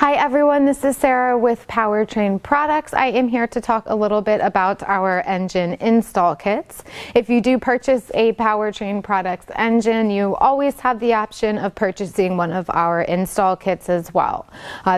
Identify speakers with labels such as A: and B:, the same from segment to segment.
A: Hi everyone, this is Sarah with Powertrain Products. I am here to talk a little bit about our engine install kits. If you do purchase a Powertrain Products engine, you always have the option of purchasing one of our install kits as well.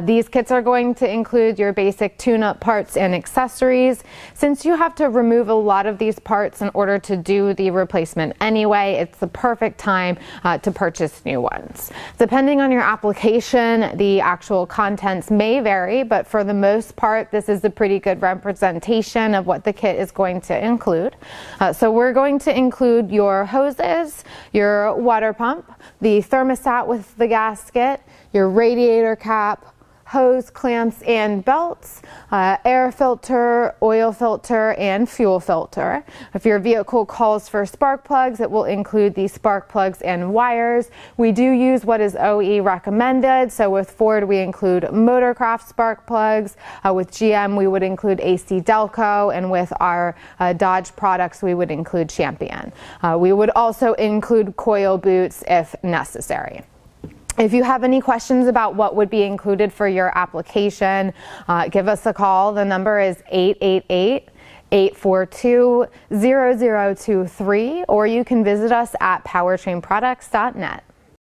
A: These kits are going to include your basic tune-up parts and accessories. Since you have to remove a lot of these parts in order to do the replacement anyway, it's the perfect time to purchase new ones. Depending on your application, the actual contents may vary, but for the most part, this is a pretty good representation of what the kit is going to include. So we're going to include your hoses, your water pump, the thermostat with the gasket, your radiator cap, hose clamps and belts, air filter, oil filter, and fuel filter. If your vehicle calls for spark plugs, it will include the spark plugs and wires. We do use what is OE recommended. So with Ford, we include Motorcraft spark plugs. With GM, we would include AC Delco, and with our Dodge products, we would include Champion. We would also include coil boots if necessary. If you have any questions about what would be included for your application, give us a call. The number is 888-842-0023, or you can visit us at powertrainproducts.net.